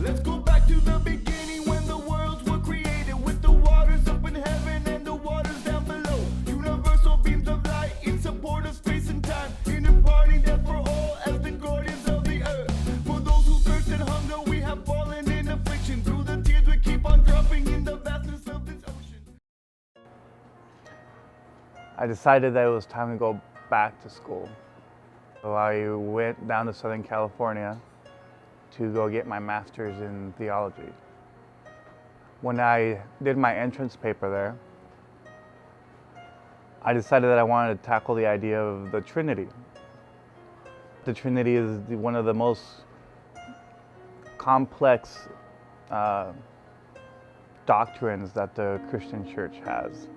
Let's go back to the beginning when the worlds were created, with the waters up in heaven and the waters down below. Universal beams of light in support of space and time, in imparting death for all as the guardians of the earth. For those who thirst and hunger, we have fallen in affliction. Through the tears we keep on dropping in the vastness of this ocean. I decided that it was time to go back to school. So I went down to Southern California to go get my master's in theology. When I did my entrance paper there, I decided that I wanted to tackle the idea of the Trinity. The Trinity is one of the most complex doctrines that the Christian church has.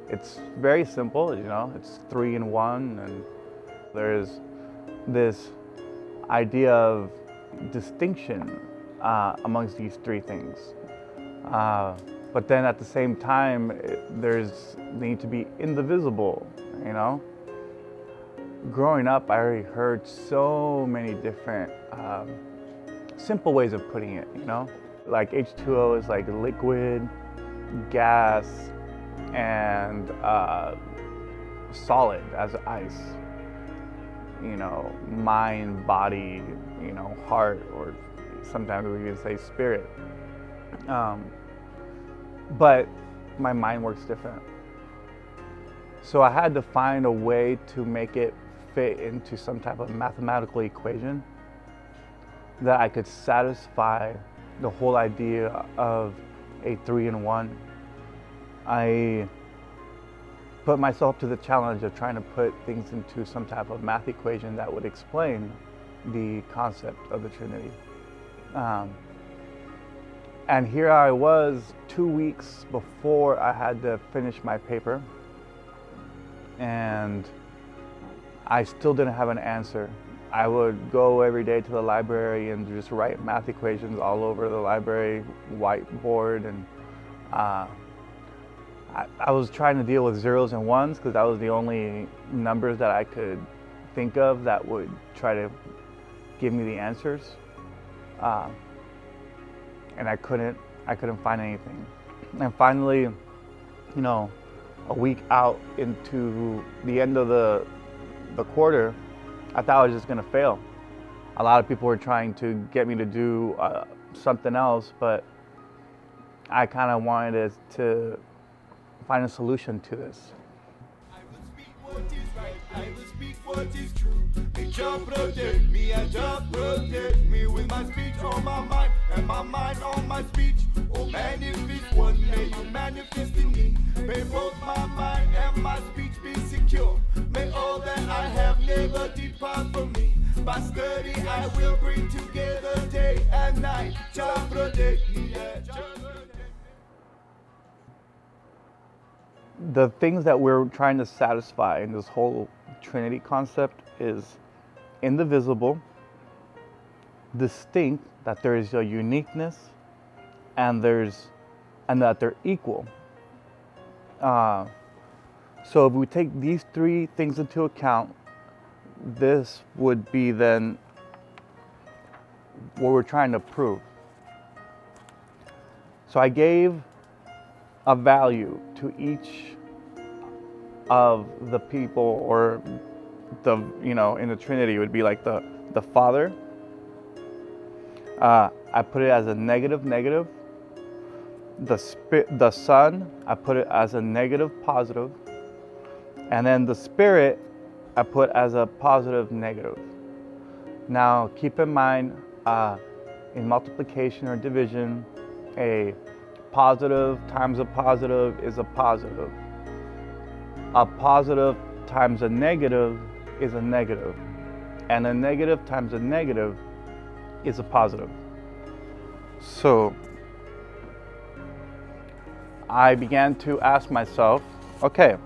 It's very simple, you know, it's 3 in 1, and there's this idea of distinction amongst these 3 things. But then at the same time, there's need to be indivisible, you know? Growing up, I already heard so many different simple ways of putting it, you know? Like H2O is like liquid, gas, and solid as ice. You know, mind, body, you know, heart, or sometimes we can say spirit. But my mind works different. So I had to find a way to make it fit into some type of mathematical equation that I could satisfy the whole idea of a 3 in 1. I put myself to the challenge of trying to put things into some type of math equation that would explain the concept of the Trinity. And here I was 2 weeks before I had to finish my paper, and I still didn't have an answer. I would go every day to the library and just write math equations all over the library whiteboard, and I was trying to deal with zeros and ones because that was the only numbers that I could think of that would try to give me the answers. And I couldn't find anything. And finally, you know, a week out into the end of the quarter, I thought I was just gonna fail. A lot of people were trying to get me to do something else, but I kind of wanted to find a solution to this. I will speak what is right, I will speak what is true. May Jah protect me, and Jah protect me, with my speech on my mind and my mind on my speech. Oh, manifest one, may you manifest in me. May both my mind and my speech be secure. May all that I have never depart from me. By study I will bring together day and night. Jah protect me, yeah, Jah protect me. The things that we're trying to satisfy in this whole Trinity concept is indivisible, distinct, that there is a uniqueness, and that they're equal. So if we take these 3 things into account, this would be then what we're trying to prove. So I gave a value to each of the people, or the, you know, in the Trinity, it would be like the Father. I put it as a negative. The Son, I put it as a negative positive. And then the Spirit, I put as a positive negative. Now keep in mind, in multiplication or division, a positive times a positive is a positive. A positive times a negative is a negative. And a negative times a negative is a positive. So I began to ask myself, okay,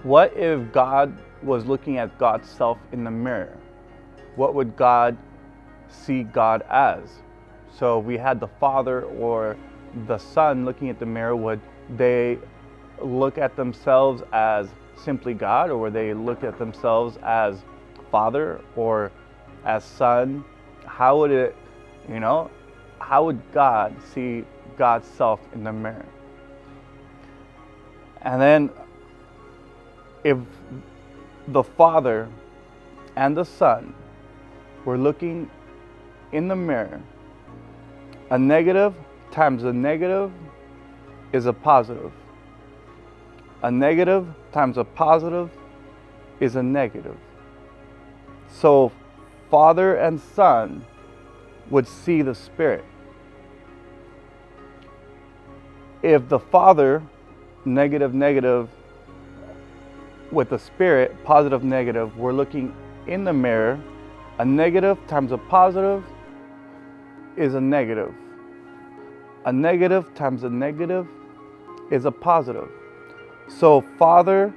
what if God was looking at God's self in the mirror, what would God see God as? So we had the Father or the Son looking at the mirror. Would they look at themselves as simply God, or would they look at themselves as Father or as Son? How would it, how would God see God's self in the mirror? And then if the Father and the Son were looking in the mirror, a negative times a negative is a positive. A negative times a positive is a negative. So Father and Son would see the Spirit. If the Father, negative, negative, with the Spirit, positive, negative, we're looking in the mirror, a negative times a positive is a negative. A negative times a negative is a positive. So Father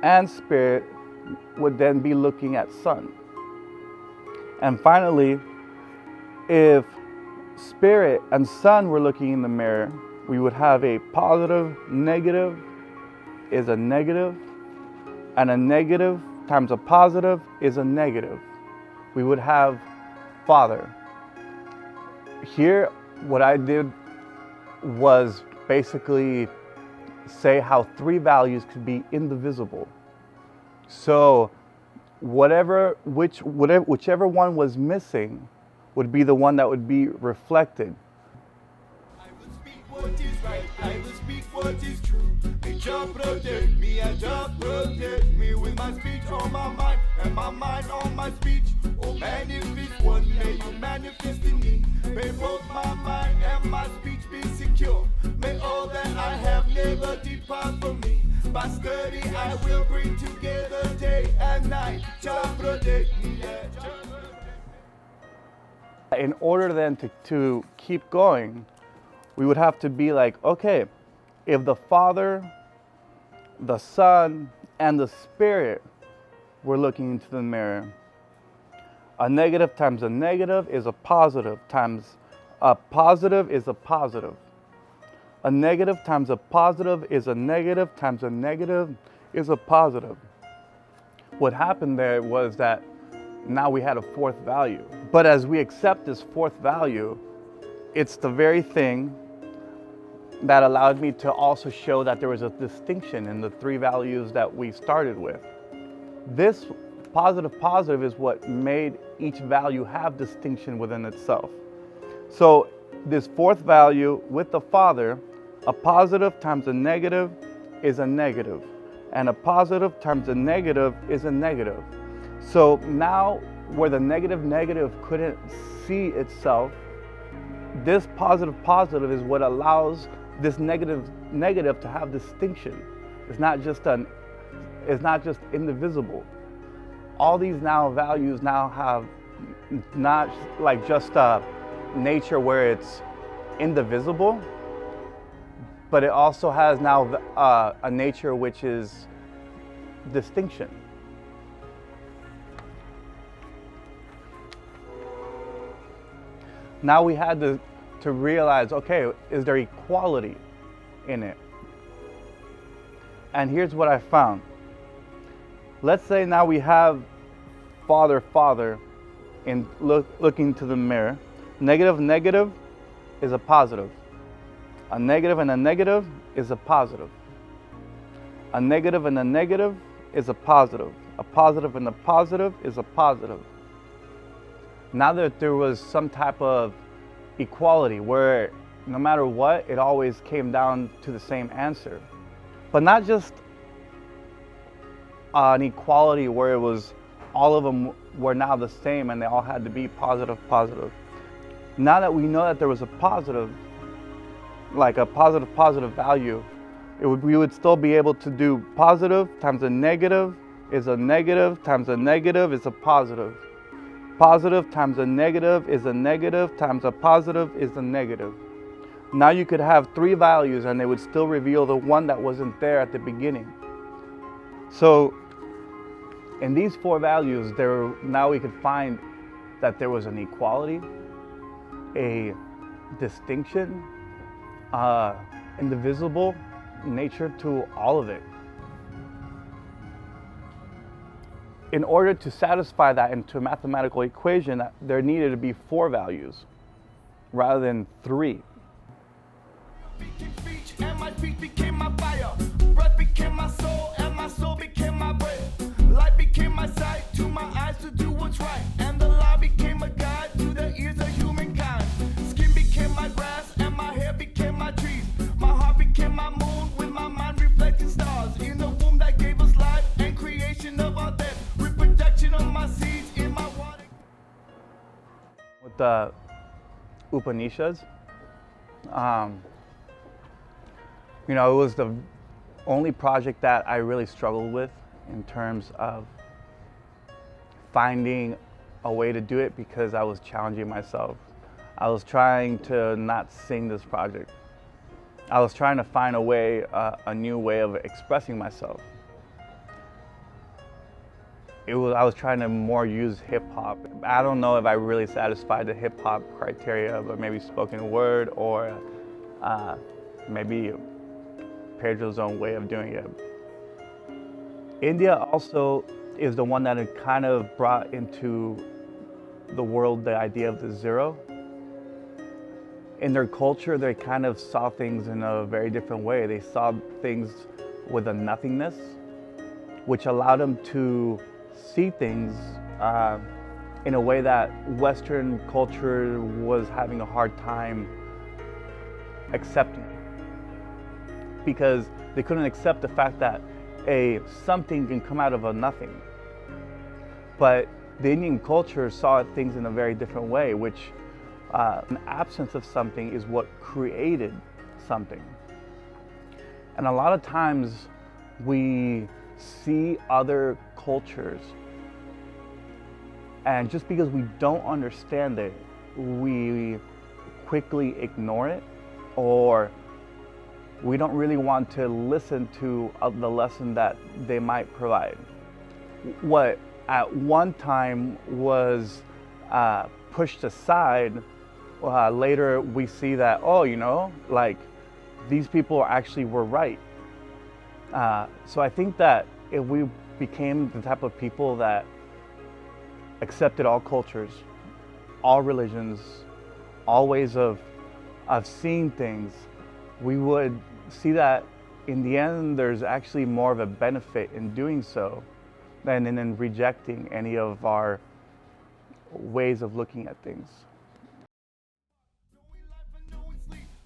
and Spirit would then be looking at Son. And finally, if Spirit and Son were looking in the mirror, we would have a positive, negative is a negative, and a negative times a positive is a negative. We would have Father. Here, what I did was basically say how three values could be indivisible. So whichever one was missing would be the one that would be reflected. I will speak what is right, I will speak what is true. May Jah protect me, and Jah protect me with my speech on my mind, and my mind on my speech. Oh man, if it's one, may you manifest in me. May both my mind and my speech be secure. May all that I have never depart from me. By study I will bring together day and night. Jah protect me, yeah, Jah protect me. In order then to keep going, we would have to be like, okay, if the Father, the Son, and the Spirit were looking into the mirror, a negative times a negative is a positive times a positive is a positive. A negative times a positive is a negative times a negative is a positive. What happened there was that now we had a fourth value. But as we accept this fourth value, it's the very thing that allowed me to also show that there was a distinction in the three values that we started with. This positive is what made each value have distinction within itself. So this fourth value with the Father, a positive times a negative is a negative, and a positive times a negative is a negative. So now where the negative couldn't see itself, this positive is what allows this negative to have distinction. It's not just indivisible. All these now values now have not like just a nature where it's indivisible, but it also has now a nature which is distinction. Now we had to realize, okay, is there equality in it? And here's what I found. Let's say now we have Father in looking to the mirror. Negative is a positive. A negative and a negative is a positive. A negative and a negative is a positive. A positive and a positive is a positive. Now that there was some type of equality where no matter what, it always came down to the same answer. But not just an equality where it was all of them were now the same and they all had to be positive. Now that we know that there was a positive, like a positive value, we would still be able to do positive times a negative is a negative times a negative is a positive. Positive times a negative is a negative times a positive is a negative. Now you could have three values and they would still reveal the one that wasn't there at the beginning. So In these four values, now we could find that there was an equality, a distinction, indivisible nature to all of it. In order to satisfy that into a mathematical equation, there needed to be four values rather than three. And my speech became my fire. Breath became my soul, and my soul became my breath. Light became my sight to my eyes to do what's right. And the law became a guide to the ears of humankind. Skin became my grass, and my hair became my trees. My heart became my moon, with my mind reflecting stars. In the womb that gave us life, and creation of our death. Reproduction of my seeds in my water. With the Upanishads, you know, it was the only project that I really struggled with in terms of finding a way to do it, because I was challenging myself. I was trying to not sing this project. I was trying to find a way, a new way of expressing myself. I was trying to more use hip hop. I don't know if I really satisfied the hip hop criteria, but maybe spoken word or maybe Pedro's own way of doing it. India also is the one that had kind of brought into the world the idea of the zero. In their culture, they kind of saw things in a very different way. They saw things with a nothingness, which allowed them to see things in a way that Western culture was having a hard time accepting, because they couldn't accept the fact that something can come out of a nothing. But the Indian culture saw things in a very different way, which an absence of something is what created something. And a lot of times we see other cultures, and just because we don't understand it, we quickly ignore it, or we don't really want to listen to the lesson that they might provide. What at one time was pushed aside, later we see that, oh, you know, like these people actually were right. So I think that if we became the type of people that accepted all cultures, all religions, all ways of seeing things, we would see that in the end there's actually more of a benefit in doing so than in rejecting any of our ways of looking at things.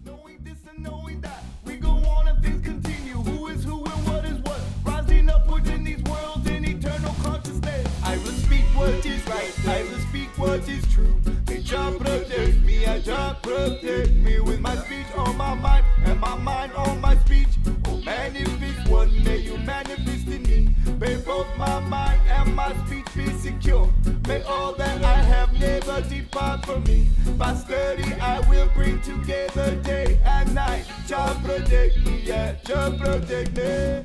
Knowing this and knowing that, we go on and things continue. Who is who and what is what? Rising upward in these worlds in eternal consciousness. I will speak what is right, I will speak what is true. May Jah protect me, I Jah protect me, with my speech on my mind and my mind on my speech. Oh, manifest one, may you manifest in me. May both my mind and my speech be secure. May all that I have never depart from me. By study I will bring together day and night. Jah protect me, yeah, Jah protect me.